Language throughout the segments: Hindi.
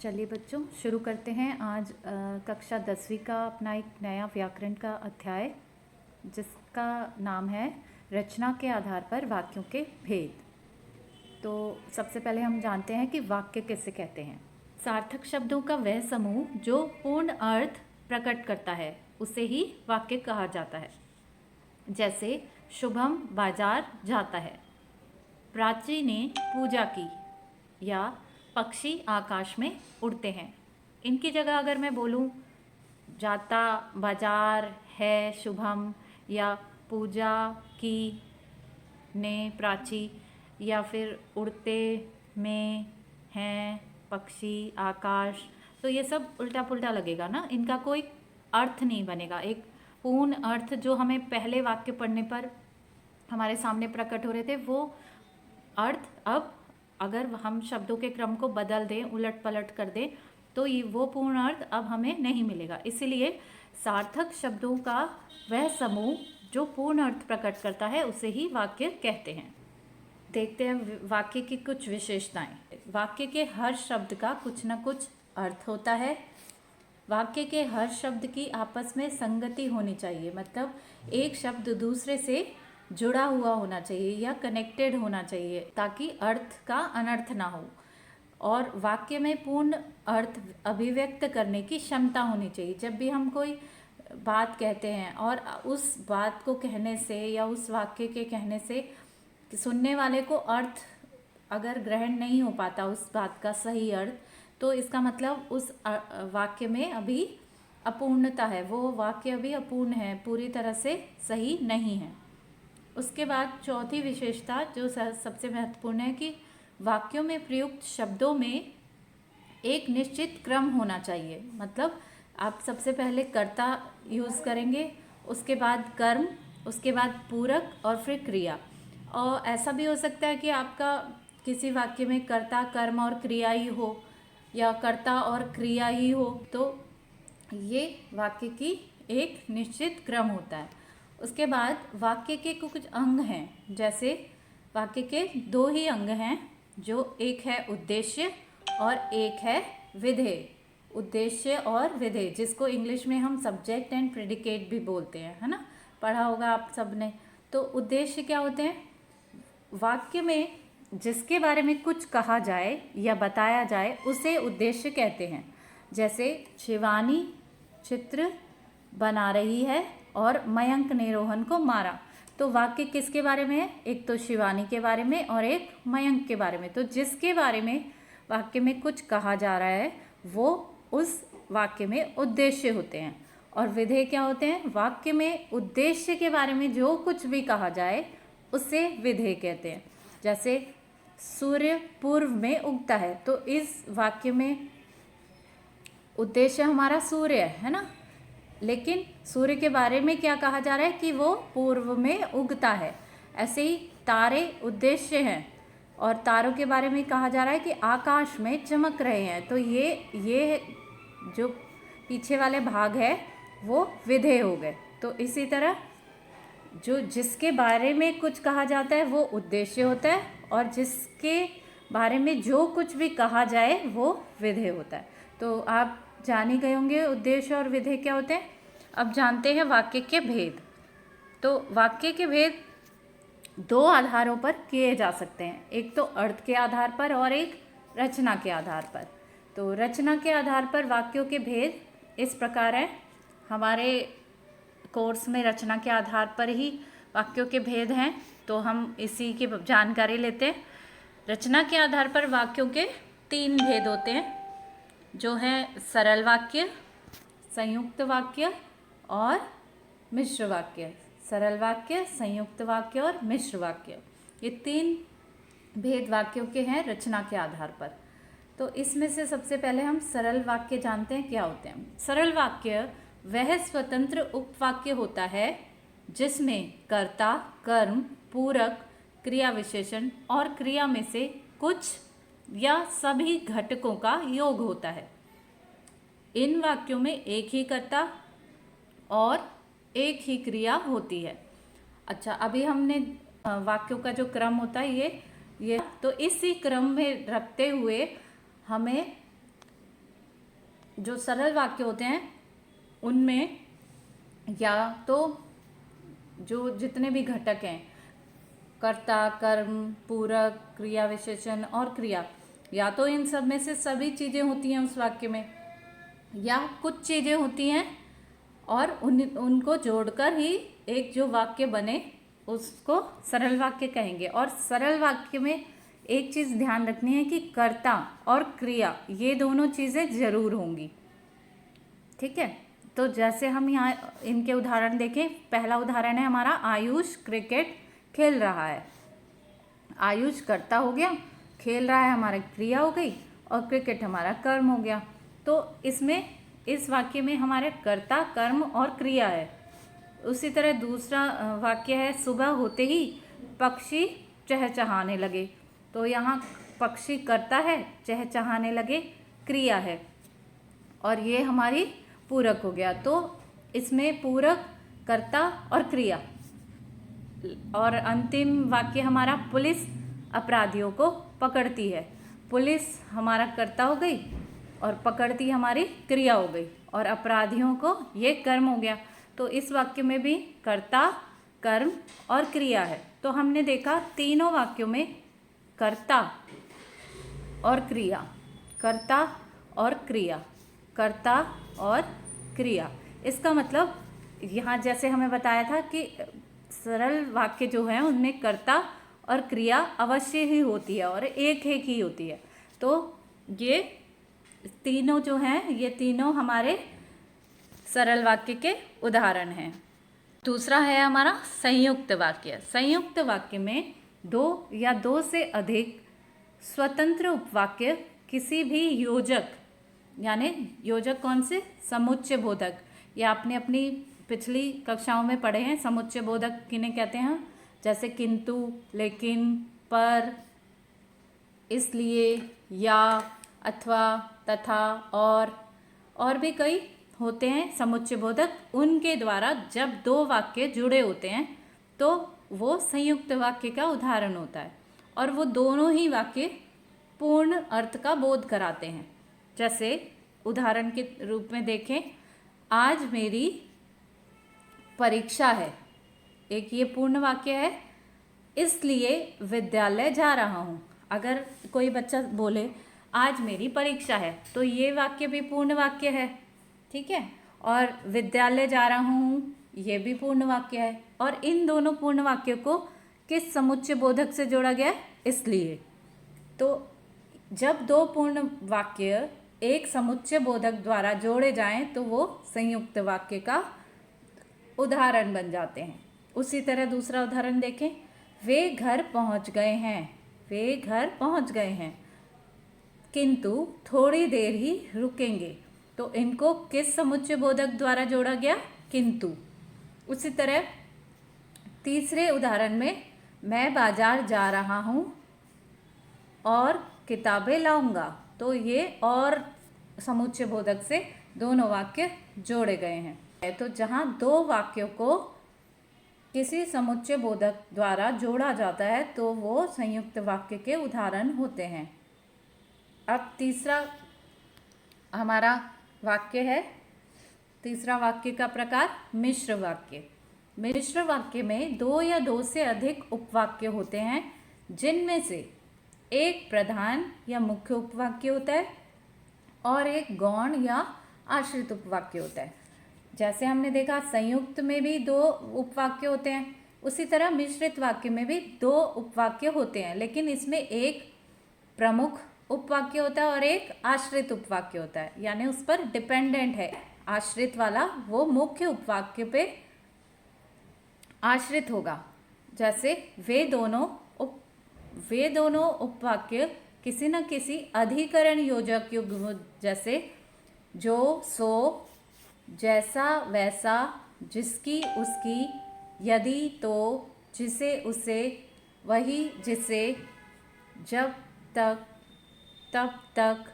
चलिए बच्चों, शुरू करते हैं आज कक्षा 10वीं का अपना एक नया व्याकरण का अध्याय, जिसका नाम है रचना के आधार पर वाक्यों के भेद। तो सबसे पहले हम जानते हैं कि वाक्य किसे कहते हैं। सार्थक शब्दों का वह समूह जो पूर्ण अर्थ प्रकट करता है उसे ही वाक्य कहा जाता है। जैसे शुभम बाजार जाता है, प्राची ने पूजा की, या पक्षी आकाश में उड़ते हैं। इनकी जगह अगर मैं बोलूं जाता, बाजार, है, शुभम, या पूजा की, ने, प्राची, या फिर उड़ते में, हैं, पक्षी, आकाश, तो ये सब उल्टा पुल्टा लगेगा ना, इनका कोई अर्थ नहीं बनेगा। एक पूर्ण अर्थ जो हमें पहले वाक्य पढ़ने पर हमारे सामने प्रकट हो रहे थे, वो अर्थ अब अगर हम शब्दों के क्रम को बदल दें, उलट पलट कर दें, तो ये वो पूर्ण अर्थ अब हमें नहीं मिलेगा। इसीलिए सार्थक शब्दों का वह समूह जो पूर्ण अर्थ प्रकट करता है उसे ही वाक्य कहते हैं। देखते हैं वाक्य की कुछ विशेषताएं। वाक्य के हर शब्द का कुछ न कुछ अर्थ होता है। वाक्य के हर शब्द की आपस में संगति होनी चाहिए, मतलब एक शब्द दूसरे से जुड़ा हुआ होना चाहिए या कनेक्टेड होना चाहिए, ताकि अर्थ का अनर्थ ना हो। और वाक्य में पूर्ण अर्थ अभिव्यक्त करने की क्षमता होनी चाहिए। जब भी हम कोई बात कहते हैं और उस बात को कहने से या उस वाक्य के कहने से सुनने वाले को अर्थ अगर ग्रहण नहीं हो पाता, उस बात का सही अर्थ, तो इसका मतलब उस वाक्य में अभी अपूर्णता है, वो वाक्य अभी अपूर्ण है, पूरी तरह से सही नहीं है। उसके बाद चौथी विशेषता जो सबसे महत्वपूर्ण है कि वाक्यों में प्रयुक्त शब्दों में एक निश्चित क्रम होना चाहिए। मतलब आप सबसे पहले कर्ता यूज़ करेंगे, उसके बाद कर्म, उसके बाद पूरक और फिर क्रिया। और ऐसा भी हो सकता है कि आपका किसी वाक्य में कर्ता, कर्म और क्रिया ही हो, या कर्ता और क्रिया ही हो, तो ये वाक्य की एक निश्चित क्रम होता है। उसके बाद वाक्य के कुछ अंग हैं, जैसे वाक्य के दो ही अंग हैं, जो एक है उद्देश्य और एक है विधेय। उद्देश्य और विधेय, जिसको इंग्लिश में हम सब्जेक्ट एंड प्रेडिकेट भी बोलते हैं, है ना, पढ़ा होगा आप सब ने। तो उद्देश्य क्या होते हैं? वाक्य में जिसके बारे में कुछ कहा जाए या बताया जाए उसे उद्देश्य कहते हैं। जैसे शिवानी चित्र बना रही है और मयंक ने रोहन को मारा। तो वाक्य किसके बारे में है? एक तो शिवानी के बारे में और एक मयंक के बारे में। तो जिसके बारे में वाक्य में कुछ कहा जा रहा है वो उस वाक्य में उद्देश्य होते हैं। और विधेय क्या होते हैं? वाक्य में उद्देश्य के बारे में जो कुछ भी कहा जाए उसे विधेय कहते हैं। जैसे सूर्य पूर्व में उगता है, तो इस वाक्य में उद्देश्य हमारा सूर्य है ना, लेकिन सूर्य के बारे में क्या कहा जा रहा है कि वो पूर्व में उगता है। ऐसे ही तारे उद्देश्य हैं और तारों के बारे में कहा जा रहा है कि आकाश में चमक रहे हैं। तो ये जो पीछे वाले भाग है वो विधेय हो गए। तो इसी तरह जो जिसके बारे में कुछ कहा जाता है वो उद्देश्य होता है, और जिसके बारे में जो कुछ भी कहा जाए वो विधेय होता है। तो आप जान ही गए होंगे उद्देश्य और विधेय क्या होते हैं। अब जानते हैं वाक्य के भेद। तो वाक्य के भेद दो आधारों पर किए जा सकते हैं, एक तो अर्थ के आधार पर और एक रचना के आधार पर। तो रचना के आधार पर वाक्यों के भेद इस प्रकार है। हमारे कोर्स में रचना के आधार पर ही वाक्यों के भेद हैं, तो हम इसी की जानकारी लेते हैं। रचना के आधार पर वाक्यों के 3 भेद होते हैं, जो है सरल वाक्य, संयुक्त वाक्य और मिश्र वाक्य। सरल वाक्य, संयुक्त वाक्य और मिश्र वाक्य, ये 3 भेद वाक्यों के हैं रचना के आधार पर। तो इसमें से सबसे पहले हम सरल वाक्य जानते हैं क्या होते हैं। सरल वाक्य वह स्वतंत्र उपवाक्य होता है जिसमें कर्ता, कर्म, पूरक, क्रिया विशेषण और क्रिया में से कुछ या सभी घटकों का योग होता है। इन वाक्यों में एक ही कर्ता और एक ही क्रिया होती है। अच्छा, अभी हमने वाक्यों का जो क्रम होता है ये तो इसी क्रम में रखते हुए हमें जो सरल वाक्य होते हैं उनमें या तो जो जितने भी घटक हैं, कर्ता, कर्म, पूरक, क्रिया विशेषण और क्रिया, या तो इन सब में से सभी चीज़ें होती हैं उस वाक्य में, या कुछ चीज़ें होती हैं और उनको जोड़कर ही एक जो वाक्य बने उसको सरल वाक्य कहेंगे। और सरल वाक्य में एक चीज़ ध्यान रखनी है कि कर्ता और क्रिया ये दोनों चीज़ें ज़रूर होंगी। ठीक है, तो जैसे हम यहाँ इनके उदाहरण देखें। पहला उदाहरण है हमारा, आयुष क्रिकेट खेल रहा है। आयुष कर्ता हो गया, खेल रहा है हमारा क्रिया हो गई, और क्रिकेट हमारा कर्म हो गया। तो इसमें इस वाक्य में हमारे कर्ता, कर्म और क्रिया है। उसी तरह दूसरा वाक्य है, सुबह होते ही पक्षी चहचहाने लगे। तो यहाँ पक्षी कर्ता है, चहचहाने लगे क्रिया है, और ये हमारी पूरक हो गया। तो इसमें पूरक, कर्ता और क्रिया। और अंतिम वाक्य हमारा, पुलिस अपराधियों को पकड़ती है। पुलिस हमारा कर्ता हो गई और पकड़ती हमारी क्रिया हो गई, और अपराधियों को ये कर्म हो गया। तो इस वाक्य में भी कर्ता, कर्म और क्रिया है। तो हमने देखा तीनों वाक्यों में कर्ता और क्रिया, कर्ता और क्रिया, कर्ता और क्रिया। इसका मतलब यहाँ जैसे हमें बताया था कि सरल वाक्य जो है उनमें कर्ता और क्रिया अवश्य ही होती है और एक ही होती है। तो ये तीनों जो हैं, ये तीनों हमारे सरल वाक्य के उदाहरण हैं। दूसरा है हमारा संयुक्त वाक्य। संयुक्त वाक्य में दो या दो से अधिक स्वतंत्र उपवाक्य किसी भी योजक, यानी योजक कौन से, समुच्चय बोधक, या आपने अपनी पिछली कक्षाओं में पढ़े हैं समुच्चय बोधक किन्हें कहते हैं, जैसे किंतु, लेकिन, पर, इसलिए, या, अथवा, तथा और भी कई होते हैं समुच्चय बोधक। उनके द्वारा जब दो वाक्य जुड़े होते हैं तो वो संयुक्त वाक्य का उदाहरण होता है, और वो दोनों ही वाक्य पूर्ण अर्थ का बोध कराते हैं। जैसे उदाहरण के रूप में देखें, आज मेरी परीक्षा है, एक ये पूर्ण वाक्य है, इसलिए विद्यालय जा रहा हूँ। अगर कोई बच्चा बोले आज मेरी परीक्षा है, तो ये वाक्य भी पूर्ण वाक्य है। ठीक है, और विद्यालय जा रहा हूँ ये भी पूर्ण वाक्य है। और इन दोनों पूर्ण वाक्यों को किस समुच्चय बोधक से जोड़ा गया है, इसलिए। तो जब दो पूर्ण वाक्य एक समुच्चय बोधक द्वारा जोड़े जाएं तो वो संयुक्त वाक्य का उदाहरण बन जाते हैं। उसी तरह दूसरा उदाहरण देखें, वे घर पहुंच गए हैं, वे घर पहुंच गए हैं, किंतु थोड़ी देर ही रुकेंगे। तो इनको किस समुच्चय बोधक द्वारा जोड़ा गया, किंतु। उसी तरह तीसरे उदाहरण में, मैं बाजार जा रहा हूँ और किताबें लाऊंगा। तो ये और समुच्चय बोधक से दोनों वाक्य जोड़े गए हैं। तो जहाँ दो वाक्यों को किसी समुच्चय बोधक द्वारा जोड़ा जाता है तो वो संयुक्त वाक्य के उदाहरण होते हैं। अब तीसरा हमारा वाक्य है, तीसरा वाक्य का प्रकार मिश्र वाक्य। मिश्र वाक्य में दो या दो से अधिक उपवाक्य होते हैं, जिनमें से एक प्रधान या मुख्य उपवाक्य होता है और एक गौण या आश्रित उपवाक्य होता है। जैसे हमने देखा संयुक्त में भी दो उपवाक्य होते हैं, उसी तरह मिश्रित वाक्य में भी दो उपवाक्य होते हैं, लेकिन इसमें एक प्रमुख उपवाक्य होता है और एक आश्रित उपवाक्य होता है, यानी उस पर डिपेंडेंट है। आश्रित वाला वो मुख्य उपवाक्य पे आश्रित होगा। जैसे वे दोनों उपवाक्य किसी न किसी अधिकरण योजक युग्म, जैसे जो, सो, जैसा, वैसा, जिसकी, उसकी, यदि, तो, जिसे, उसे, वही, जिसे, जब तक, तब तक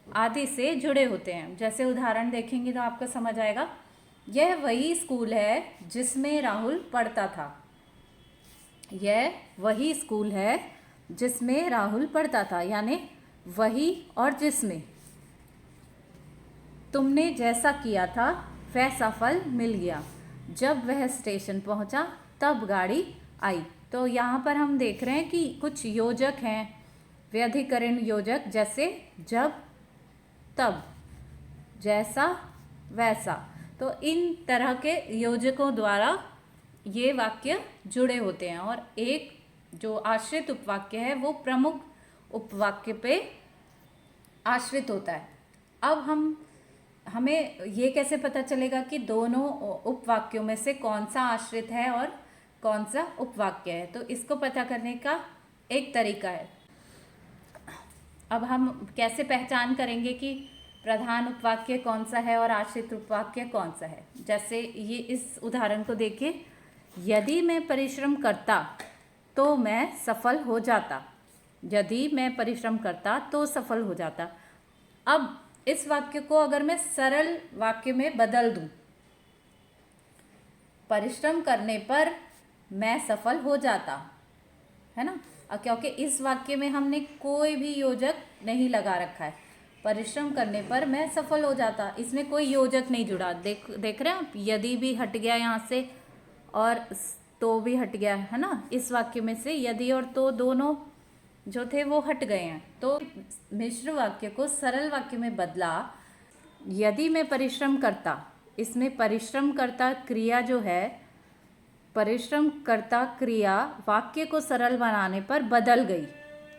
आदि से जुड़े होते हैं। जैसे उदाहरण देखेंगे तो आपको समझ आएगा, यह वही स्कूल है जिसमें राहुल पढ़ता था। यह वही स्कूल है जिसमें राहुल पढ़ता था, यानी वही और जिसमें। तुमने जैसा किया था वैसा फल मिल गया। जब वह स्टेशन पहुंचा तब गाड़ी आई। तो यहाँ पर हम देख रहे हैं कि कुछ योजक हैं, व्यधिकरण योजक, जैसे जब, तब, जैसा, वैसा। तो इन तरह के योजकों द्वारा ये वाक्य जुड़े होते हैं और एक जो आश्रित उपवाक्य है वो प्रमुख उपवाक्य पे आश्रित होता है। अब हमें ये कैसे पता चलेगा कि दोनों उपवाक्यों में से कौन सा आश्रित है और कौन सा उपवाक्य है? तो इसको पता करने का एक तरीका है। अब हम कैसे पहचान करेंगे कि प्रधान उपवाक्य कौन सा है और आश्रित उपवाक्य कौन सा है? जैसे ये इस उदाहरण को देखिए, यदि मैं परिश्रम करता तो मैं सफल हो जाता। यदि मैं परिश्रम करता तो सफल हो जाता। अब इस वाक्य को अगर मैं सरल वाक्य में बदल दूं, परिश्रम करने पर मैं सफल हो जाता, है ना? क्योंकि इस वाक्य में हमने कोई भी योजक नहीं लगा रखा है। परिश्रम करने पर मैं सफल हो जाता, इसमें कोई योजक नहीं जुड़ा। देख रहे हैं आप, यदि भी हट गया यहाँ से और तो भी हट गया, है ना? इस वाक्य में से यदि और तो दोनों जो थे वो हट गए हैं। तो मिश्र वाक्य को सरल वाक्य में बदला। यदि मैं परिश्रम करता, इसमें परिश्रम करता क्रिया जो है, परिश्रम करता क्रिया वाक्य को सरल बनाने पर बदल गई,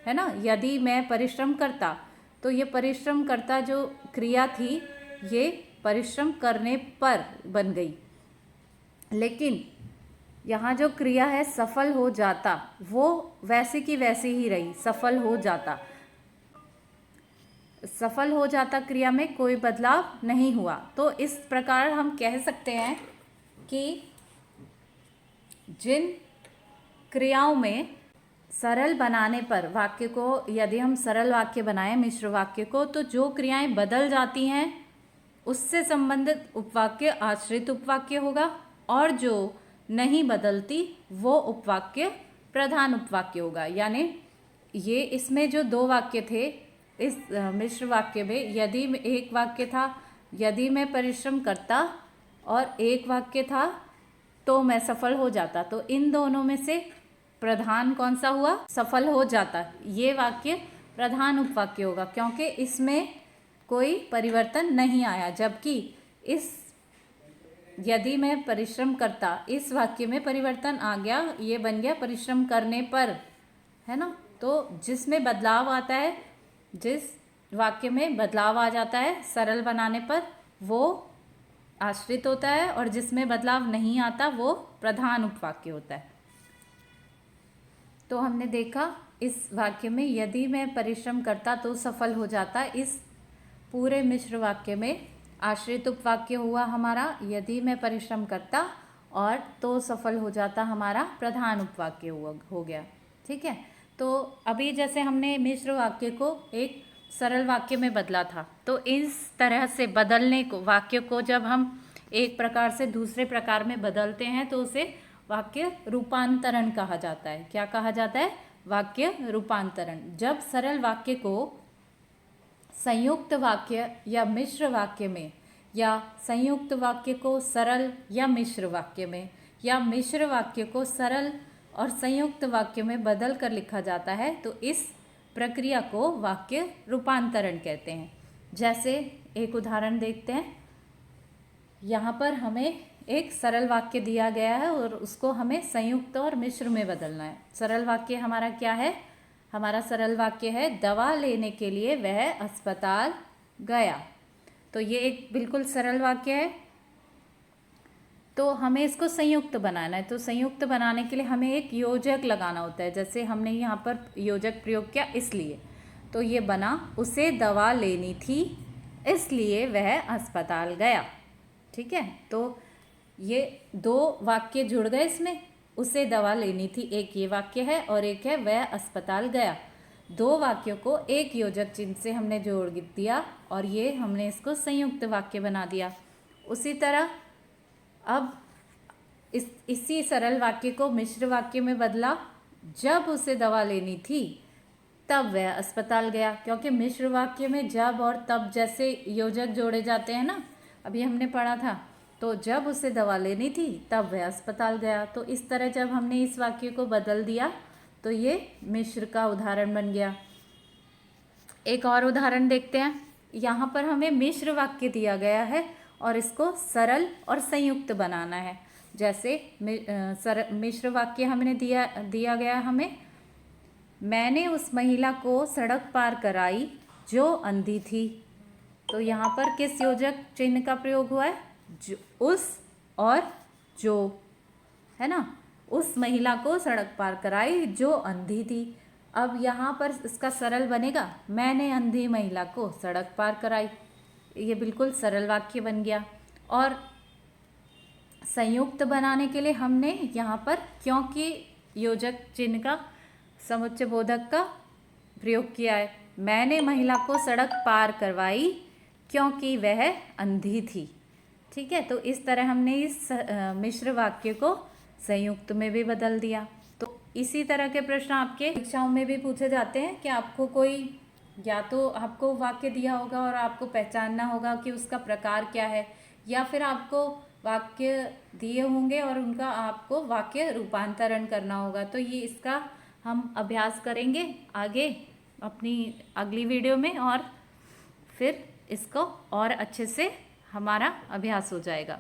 है ना? यदि मैं परिश्रम करता, तो ये परिश्रम करता जो क्रिया थी ये परिश्रम करने पर बन गई। लेकिन यहाँ जो क्रिया है सफल हो जाता, वो वैसी की वैसी ही रही, सफल हो जाता। सफल हो जाता क्रिया में कोई बदलाव नहीं हुआ। तो इस प्रकार हम कह सकते हैं कि जिन क्रियाओं में सरल बनाने पर वाक्य को, यदि हम सरल वाक्य बनाएं मिश्र वाक्य को, तो जो क्रियाएं बदल जाती हैं उससे संबंधित उपवाक्य आश्रित उपवाक्य होगा और जो नहीं बदलती वो उपवाक्य प्रधान उपवाक्य होगा। यानी ये इसमें जो दो वाक्य थे इस मिश्र वाक्य में, यदि एक वाक्य था यदि मैं परिश्रम करता और एक वाक्य था तो मैं सफल हो जाता, तो इन दोनों में से प्रधान कौन सा हुआ? सफल हो जाता। ये वाक्य प्रधान उपवाक्य होगा क्योंकि इसमें कोई परिवर्तन नहीं आया। जबकि इस यदि मैं परिश्रम करता, इस वाक्य में परिवर्तन आ गया, ये बन गया परिश्रम करने पर, है ना? तो जिसमें बदलाव आता है, जिस वाक्य में बदलाव आ जाता है सरल बनाने पर, वो आश्रित होता है और जिसमें बदलाव नहीं आता वो प्रधान उपवाक्य होता है। तो हमने देखा इस वाक्य में यदि मैं परिश्रम करता तो सफल हो जाता, इस पूरे मिश्र वाक्य में आश्रित उपवाक्य हुआ हमारा यदि मैं परिश्रम करता, और तो सफल हो जाता हमारा प्रधान उपवाक्य हो गया। ठीक है, तो अभी जैसे हमने मिश्र वाक्य को एक सरल वाक्य में बदला था, तो इस तरह से बदलने को, वाक्य को जब हम एक प्रकार से दूसरे प्रकार में बदलते हैं तो उसे वाक्य रूपांतरण कहा जाता है। क्या कहा जाता है? वाक्य रूपांतरण। जब सरल वाक्य को संयुक्त वाक्य या मिश्र वाक्य में, या संयुक्त वाक्य को सरल या मिश्र वाक्य में, या मिश्र वाक्य को सरल और संयुक्त वाक्य में बदल कर लिखा जाता है, तो इस प्रक्रिया को वाक्य रूपांतरण कहते हैं। जैसे एक उदाहरण देखते हैं। यहाँ पर हमें एक सरल वाक्य दिया गया है और उसको हमें संयुक्त और मिश्र में बदलना है। सरल वाक्य हमारा क्या है? हमारा सरल वाक्य है दवा लेने के लिए वह अस्पताल गया। तो ये एक बिल्कुल सरल वाक्य है। तो हमें इसको संयुक्त बनाना है, तो संयुक्त बनाने के लिए हमें एक योजक लगाना होता है। जैसे हमने यहाँ पर योजक प्रयोग किया इसलिए, तो ये बना उसे दवा लेनी थी इसलिए वह अस्पताल गया। ठीक है, तो ये दो वाक्य जुड़ गए इसमें। उसे दवा लेनी थी एक ये वाक्य है और एक है वह अस्पताल गया। दो वाक्यों को एक योजक चिन्ह से हमने जोड़ दिया और ये हमने इसको संयुक्त वाक्य बना दिया। उसी तरह अब इसी सरल वाक्य को मिश्र वाक्य में बदला। जब उसे दवा लेनी थी तब वह अस्पताल गया। क्योंकि मिश्र वाक्य में जब और तब जैसे योजक जोड़े जाते हैं ना, अभी हमने पढ़ा था। तो जब उसे दवा लेनी थी तब वह अस्पताल गया। तो इस तरह जब हमने इस वाक्य को बदल दिया तो ये मिश्र का उदाहरण बन गया। एक और उदाहरण देखते हैं। यहाँ पर हमें मिश्र वाक्य दिया गया है और इसको सरल और संयुक्त बनाना है। जैसे मिश्र वाक्य हमने दिया गया हमें, मैंने उस महिला को सड़क पार कराई जो अंधी थी। तो यहाँ पर किस योजक चिन्ह का प्रयोग हुआ है? जो, उस और जो, है ना। उस महिला को सड़क पार कराई जो अंधी थी। अब यहाँ पर इसका सरल बनेगा, मैंने अंधी महिला को सड़क पार कराई। ये बिल्कुल सरल वाक्य बन गया। और संयुक्त बनाने के लिए हमने यहाँ पर क्योंकि योजक चिन्ह का समुच्चय बोधक का प्रयोग किया है। मैंने महिला को सड़क पार करवाई क्योंकि वह अंधी थी। ठीक है, तो इस तरह हमने इस मिश्र वाक्य को संयुक्त में भी बदल दिया। तो इसी तरह के प्रश्न आपके परीक्षाओं में भी पूछे जाते हैं कि आपको कोई, या तो आपको वाक्य दिया होगा और आपको पहचानना होगा कि उसका प्रकार क्या है, या फिर आपको वाक्य दिए होंगे और उनका आपको वाक्य रूपांतरण करना होगा। तो ये इसका हम अभ्यास करेंगे आगे अपनी अगली वीडियो में, और फिर इसको और अच्छे से हमारा अभ्यास हो जाएगा।